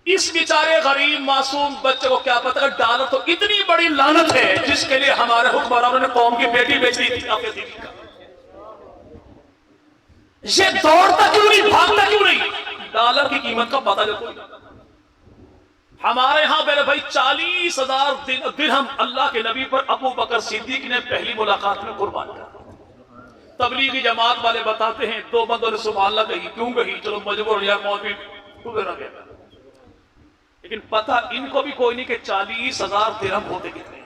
اس بیچارے غریب معصوم بچے کو کیا پتا کہ ڈالر تو اتنی بڑی لعنت ہے جس کے لیے ہمارے حکمرانوں نے قوم کی بیٹی بیچ دی تھی اپنے بیوی کا. یہ دوڑتا کیوں نہیں، بھاگتا کیوں نہیں؟ ڈالر کی قیمت کا پتہ جو کوئی. ہمارے ہاں میرے بھائی 40,000 درہم اللہ کے نبی پر ابو بکر صدیق نے پہلی ملاقات میں قربان کیا. تبلیغی جماعت والے بتاتے ہیں دو بندوں نے سبحان اللہ کہی، کیوں کہی؟ چلو مجبور یا مولوی گزرا گیا. لیکن پتہ ان کو بھی کوئی نہیں کہ 40,000 درہم ہوتے کتنے ہیں.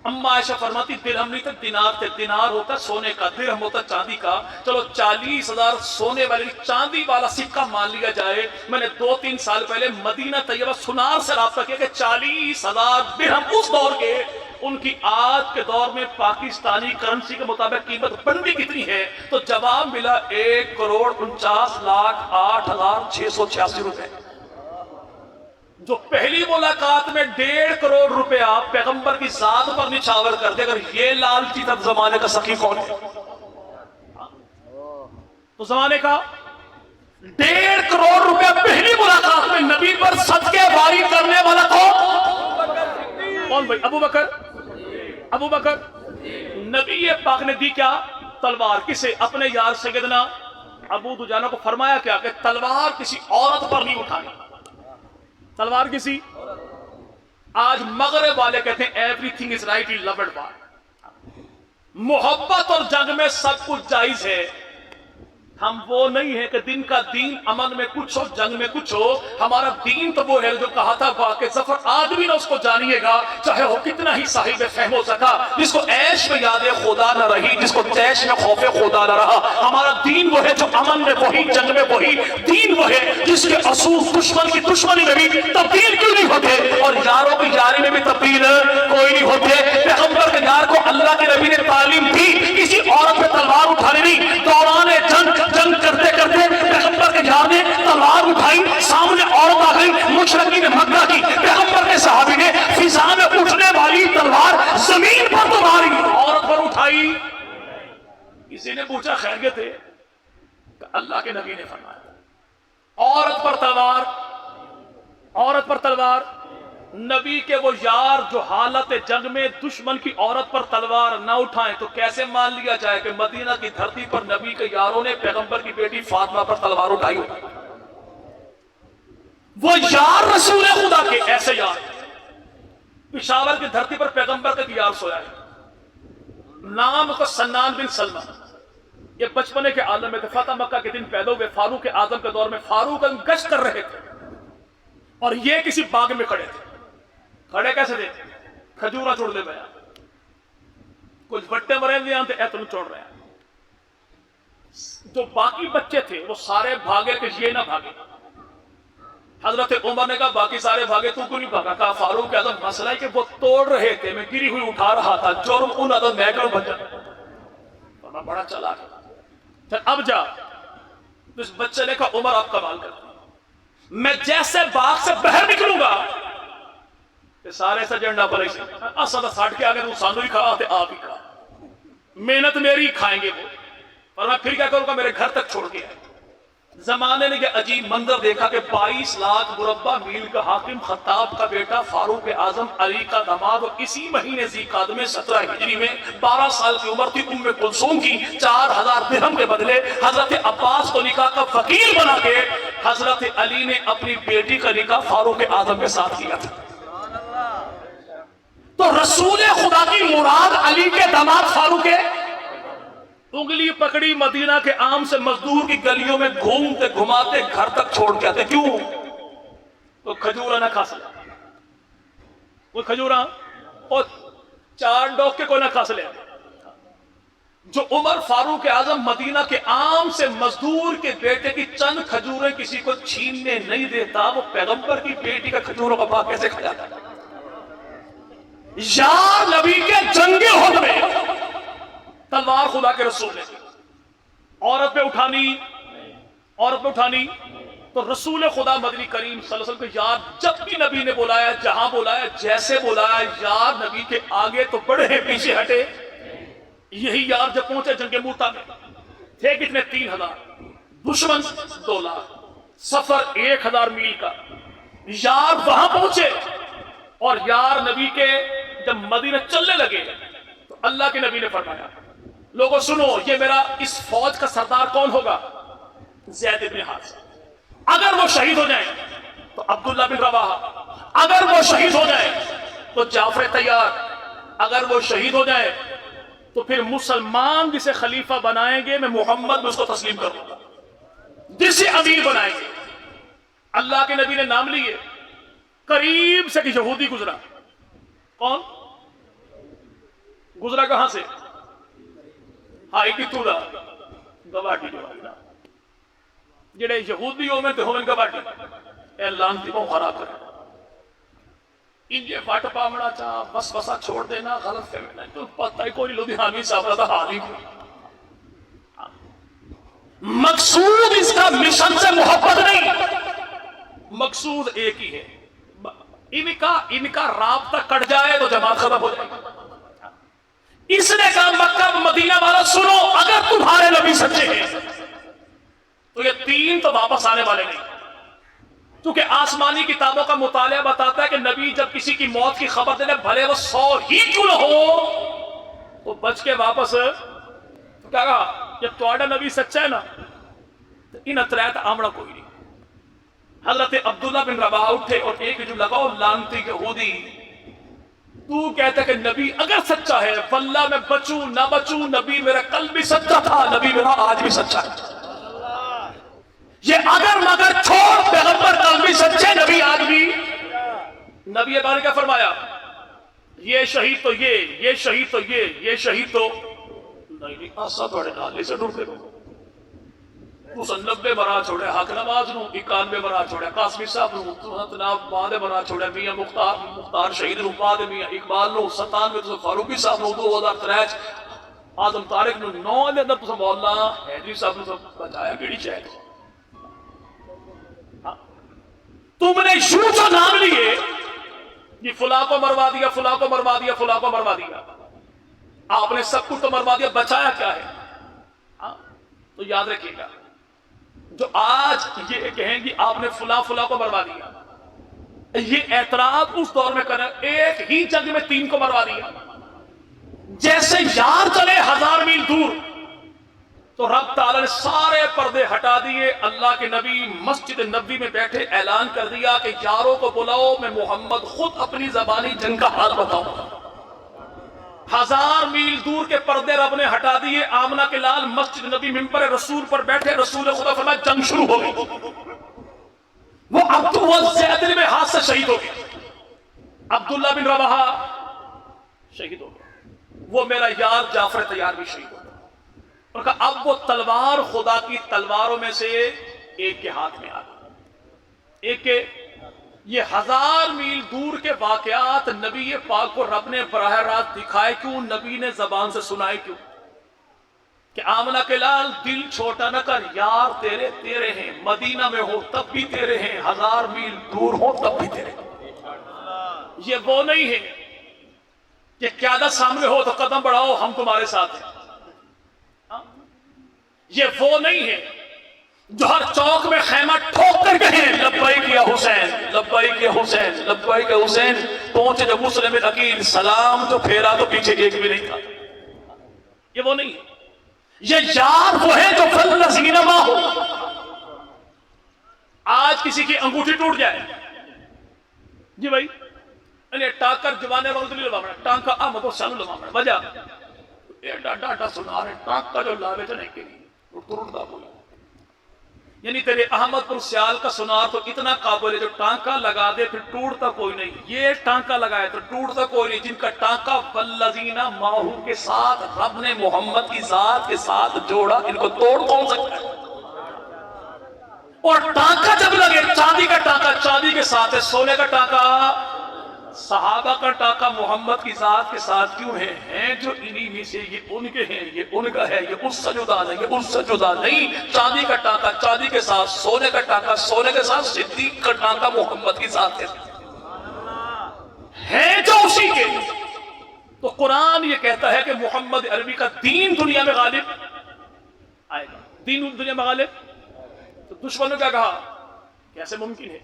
اما عائشہ فرماتی درہم نہیں تھے دینار تھے. دینار ہوتا سونے کا، درہم ہوتا چاندی کا. چلو 40,000 سونے والے چاندی والا سکہ مان لیا جائے. میں نے 2-3 سال پہلے مدینہ طیبہ سنار سے رابطہ کیا کہ 40,000 درہم اس دور کے، ان کی آج کے دور میں پاکستانی کرنسی کے مطابق قیمت بنتی کتنی ہے؟ تو جواب ملا 1,49,08,686 روپے. جو پہلی ملاقات میں 1.5 کروڑ روپیہ پیغمبر کی ذات پر نچھاور کر دے. اگر یہ لالچی تب زمانے کا سخی کون ہے؟ تو زمانے کا 1.5 کروڑ روپیہ پہلی ملاقات میں نبی پر صدقے واری کرنے والا کون بھائی؟ ابو بکر. ابو بکر. نبی پاک نے دی کیا؟ تلوار. کسے؟ اپنے یار سیدنا ابو دجانہ کو فرمایا کیا کہ تلوار کسی عورت پر نہیں اٹھانی. تلوار کسی. آج مغرب والے کہتے ہیں everything is right in love and war. محبت اور جنگ میں سب کچھ جائز ہے. ہم وہ نہیں ہیں کہ دن کا دین امن میں کچھ ہو جنگ میں کچھ ہو. ہمارا دین تو وہ ہے جو کہا تھا کہ ظفر آدمی نہ اس کو جانیے گا چاہے وہ کتنا ہی صاحب فہم ہو سکا. جس کو عیش میں یاد خدا نہ رہی، جس کو تیش میں خوف خدا نہ رہا. ہمارا دین وہ ہے جو امن میں وہی، جنگ میں وہی. دین وہ ہے جس کے اصول دشمن کی دشمنی میں بھی تبدیل کیوں نہیں ہوتے اور یاروں کی یاری میں بھی تبدیل کوئی نہیں ہوتے. پیغمبر کے یار کو اللہ کے نبی نے تعلیم دی کسی عورت پہ تلوار اٹھانے نہیں. دوران جنگ کرتے کرتے پیغمبر کے یار نے تلوار اٹھائی، سامنے عورت آ گئی مشرقین مکہ کی. پیغمبر کے صحابی نے فضا میں اٹھنے والی تلوار زمین پر تو ماری، عورت پر اٹھائی. کسی نے پوچھا خیریت ہے؟ کہ اللہ کے نبی نے فرمایا عورت پر تلوار، عورت پر تلوار. نبی کے وہ یار جو حالت جنگ میں دشمن کی عورت پر تلوار نہ اٹھائیں تو کیسے مان لیا جائے کہ مدینہ کی دھرتی پر نبی کے یاروں نے پیغمبر کی بیٹی فاطمہ پر تلوار اٹھائی ہو؟ وہ یار رسول خدا کے ایسے یار. پشاور کی دھرتی پر پیغمبر کا یار سویا ہے، نام کو سنان بن سلمہ. یہ بچپنے کے عالم میں تھے. فتح مکہ کے دن پیدا ہوئے. فاروق اعظم کے دور میں فاروق گشت کر رہے تھے اور یہ کسی باغ میں کھڑے تھے. کھڑے کیسے تھے؟ کھجورا چھوڑ دے بیا کچھ بٹے مرے دے آنتے اے تم چھوڑ رہے ہیں. جو باقی بچے تھے وہ سارے بھاگے کہ یہ نہ بھاگے. حضرت عمر نے کہا باقی سارے بھاگے تو کیوں نہیں بھاگا؟ کہا فاروق اعظم مسئلہ ہے کہ وہ توڑ رہے تھے، میں گری ہوئی اٹھا رہا تھا. جرم ان عدم میں کروں بچہ بڑا چلا گیا. اب جا. اس بچے نے کہا عمر آپ کمال کرتے ہیں، میں جیسے باغ سے باہر نکلوں گا کہ سارے سے جنڈا پر ایسے اصل ساٹھ کے آگے تو سانو ہی کھا تے آپ ہی کھا، محنت میری کھائیں گے وہ. اور میں پھر کیا کروں گا؟ میرے گھر تک چھوڑ کے آئے. زمانے نے یہ عجیب منظر دیکھا کہ 22 لاکھ مربع میل کا حاکم خطاب کا بیٹا فاروق اعظم علی کا داماد، اور اسی مہینے ذی قعدہ میں 17 ہجری میں 12 سال کی عمر تھی ام کلثوم کی 4,000 درہم کے بدلے حضرت عباس کو نکاح کا وکیل بنا کے حضرت علی نے اپنی بیٹی کا نکاح فاروق اعظم کے ساتھ کیا تھا. تو رسول خدا کی مراد علی کے داماد فاروق ہے. انگلی پکڑی مدینہ کے عام سے مزدور کی گلیوں میں گھومتے گھماتے گھر تک چھوڑ کے آتے. کیوں؟ تو کھجورا نہ کھا سکے. وہ کھجورا اور 4 ڈوک کے کوئی نہ کھا سکے. جو عمر فاروق اعظم مدینہ کے عام سے مزدور کے بیٹے کی چند کھجوریں کسی کو چھیننے نہیں دیتا، وہ پیغمبر کی بیٹی کا کھجوروں کا باغ کیسے کھا جاتا؟ یار نبی کے جنگ احد میں تلوار خدا کے رسول نے عورت پہ اٹھانی، عورت پہ اٹھانی. تو رسول خدا مدنی کریم صلی اللہ علیہ وسلم کو یار جب بھی نبی نے بلایا، جہاں بلایا، جیسے بلایا، یار نبی کے آگے تو بڑھے پیچھے ہٹے. یہی یار جب پہنچے جنگ موتا میں تھے کتنے؟ 3,000. دشمن 2 لاکھ. سفر 1,000 میل کا. یار وہاں پہنچے اور یار نبی کے جب مدینہ چلنے لگے تو اللہ کے نبی نے فرمایا لوگوں سنو یہ میرا اس فوج کا سردار کون ہوگا؟ زید بن حارثہ۔ اگر وہ شہید ہو جائیں تو عبداللہ بن رواحہ، اگر وہ شہید ہو جائیں تو جعفر طیار، اگر وہ شہید ہو جائے تو پھر مسلمان جسے خلیفہ بنائیں گے میں محمد اس کو تسلیم کروں گا، جسے امیر بنائیں گے۔ اللہ کے نبی نے نام لیے، قریب سے کہ یہودی گزرا۔ کون گزرا؟ کہاں سے؟ ہائی کی تو دا گواٹی جو جڑے یہودیوں میں تو ہوئے گواٹی اے لانتی کو خراب کرے انجے فٹ پامنا چاہ بس بسا چھوڑ دینا غلط فہمنا تو پتہ ہی کوئی لدھیانوی صاحب رہا حال ہی مقصود اس کا مشن سے محبت نہیں، مقصود ایک ہی ہے، ان کا رابطہ کٹ جائے تو جماعت ختم ہو جائے گی۔ اس نے کہا مکہ مدینہ والا سنو اگر تمہارے نبی سچے ہیں تو یہ تین تو واپس آنے والے نہیں، کیونکہ آسمانی کتابوں کا مطالعہ بتاتا ہے کہ نبی جب کسی کی موت کی خبر دینے بھلے وہ 100 ہی کیوں نہ ہو وہ بچ کے واپس کیا کہا جب تھوڑا نبی سچا ہے نا تو ان اتریت آمڑا کوئی نہیں۔ حضرت عبداللہ بن رواحہ اٹھے اور ایک جو لگاؤ لانتی یہودی تو کہتا ہے کہ نبی اگر سچا ہے واللہ میں بچوں نہ بچوں، نبی میرا کل بھی سچا تھا، نبی میرا آج بھی سچا ہے۔ یہ اگر مگر چھوڑ پیغمبر کل بھی سچے، نبی آج بھی۔ نبی بار کیا فرمایا؟ یہ شہید تو یہ شہید تو یہ شہید تو نہیں آسا تھوڑے نالے سے ڈھونڈے گا اس 90 برا چھوڑے حق نواز نو 91 برا چھوڑے قاسمی صاحب نو جناب بعد برا چھوڑے میاں مختار شہید نو بعد میاں اقبال نو 97 تو فاروقی صاحب نو 2003 آدم طارق نو 9 دے اندر تو مولانا حیدری صاحب نو بچایا کیڑی شاید تم نے یوں جو نام لیے یہ فلاں کو مروا دیا فلاں کو مروا دیا فلاں کو مروا دیا، آپ نے سب کچھ تو مروا دیا، بچایا کیا ہے؟ تو یاد رکھیے گا جو آج یہ کہیں گی آپ نے فلاں فلاں کو مروا دیا، یہ اعتراض اس دور میں کریں ایک ہی جنگ میں 3 کو مروا دیا۔ جیسے یار چلے 1000 میل دور تو رب تعالیٰ نے سارے پردے ہٹا دیے، اللہ کے نبی مسجد نبوی میں بیٹھے اعلان کر دیا کہ یاروں کو بلاؤ میں محمد خود اپنی زبانی جنگ کا حال بتاؤں۔ 1000 میل دور کے پردے رب نے ہٹا دیے، آمنہ کے لال مسجد نبی ممبر رسول پر بیٹھے، رسول خدا فرمایا جنگ شروع ہو گئی۔ وہ عبداللہ زید میں ہاتھ سے شہید ہو گئے، عبداللہ بن رواحہ شہید ہو گئے، وہ میرا یار جعفر طیار بھی شہید ہو گیا۔ اور کہا اب وہ تلوار خدا کی تلواروں میں سے ایک کے ہاتھ میں آ گئی، ایک کے یہ 1000 میل دور کے واقعات نبی پاک کو رب نے براہ راست دکھائے کیوں؟ نبی نے زبان سے سنائے کیوں؟ کہ آمنہ کے لال دل چھوٹا نہ کر، یار تیرے تیرے ہیں، مدینہ میں ہو تب بھی تیرے ہیں، 1000 میل دور ہو تب بھی تیرے ہیں۔ یہ وہ نہیں ہے کہ قیادت سامنے ہو تو قدم بڑھاؤ ہم تمہارے ساتھ ہیں، یہ وہ نہیں ہے جو ہر چوک میں خیمہ ٹھوک کر کہیں لبیک یا حسین لبیک یا حسین لبیک یا حسین، پہنچے جب مسلم عقیل سلام تو پھیرا تو پیچھے ایک بھی نہیں تھا۔ یہ وہ نہیں ہے، یہ یار وہ ہے جو فالذین معہ۔ آج کسی کی انگوٹھی ٹوٹ جائے جی بھائی انہیں ٹاکر جوانے روز نہیں لبا بڑا ٹانکا آمد و سالو لبا بڑا وجہ ایڈا ڈاٹا سنا رہے ٹانکا جو لاوے تو نہیں کری ٹوٹ دا بولا، یعنی تیرے احمد پر سیال کا سنار تو اتنا قابل ہے جو ٹانکا لگا دے پھر ٹوٹتا کوئی نہیں، یہ ٹانکا لگائے تو ٹوٹتا کوئی نہیں، جن کا ٹانکا والذین معہ کے ساتھ رب نے محمد کی ذات کے ساتھ جوڑا، ان کو توڑ کون سکتا ہے؟ اور ٹانکا جب لگے چاندی کا ٹانکا چاندی کے ساتھ ہے، سونے کا ٹانکا صحابہ کا ٹانکا محمد کی ذات کے ساتھ کیوں ہے؟ ہیں جو انہی میں سے، یہ ان کے ہیں، یہ ان کا ہے، یہ اس سے جدا نہیں، یہ اس سے جدا نہیں۔ چاندی کا ٹانکا چاندی کے ساتھ، سونے کا ٹانکا سونے کے ساتھ، صدیق کا ٹانکا محمد کی ذات کے ساتھ ہیں جو اسی کے۔ تو قرآن یہ کہتا ہے کہ محمد عربی کا دین دنیا میں غالب آئے گا، دین دنیا میں غالب۔ تو دشمنوں کیا کہا؟ کیسے ممکن ہے؟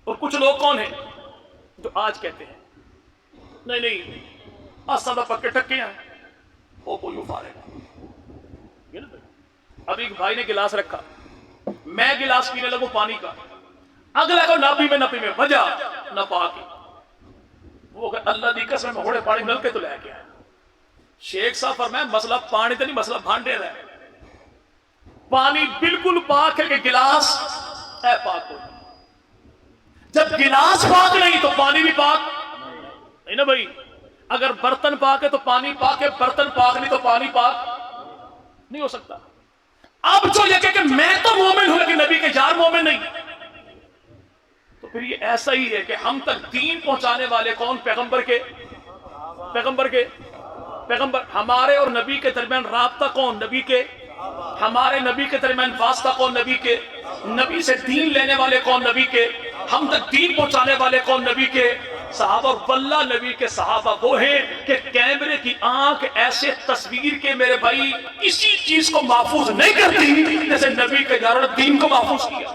اور کچھ لوگ کون ہیں جو آج کہتے ہیں نہیں نہیں آسادہ پکے ٹکے ہیں وہ کوئی افارے گا. ابھی ایک بھائی نے گلاس رکھا, میں گلاس پینے لگوں پانی کا, اگلا کو نہ پی میں وجہ نہ پاکی, وہ کہ اللہ دی قسم میں ہوڑے پانی مل کے تو لے کے آیا. شیخ صاحب فرمایا مسئلہ پانی تو نہیں, مسئلہ بھانڈے ہے. پانی بالکل پاک ہے کہ گلاس اے پاک ہو. جب گلاس پاک نہیں تو پانی بھی پاک نہیں نا بھائی. اگر برتن پاک ہے تو پانی پاک ہے, برتن پاک نہیں تو پانی پاک نہیں ہو سکتا. اب جو یہ کہ میں تو مومن ہوں لیکن نبی کے یار مومن نہیں, تو پھر یہ ایسا ہی ہے کہ ہم تک دین پہنچانے والے کون؟ پیغمبر کے پیغمبر. ہمارے اور نبی کے درمیان رابطہ کون؟ نبی کے. ہمارے نبی کے درمیان واسطہ کون؟ نبی کے. نبی سے دین لینے والے کون؟ نبی کے. ہم تک دین پہنچانے والے کون؟ نبی کے. صحابہ. واللہ نبی کے صحابہ وہ ہیں کہ کیمرے کی آنکھ ایسے تصویر کے میرے بھائی کسی چیز کو محفوظ نہیں کرتی جیسے نبی کے یاروں نے دین کو محفوظ کیا.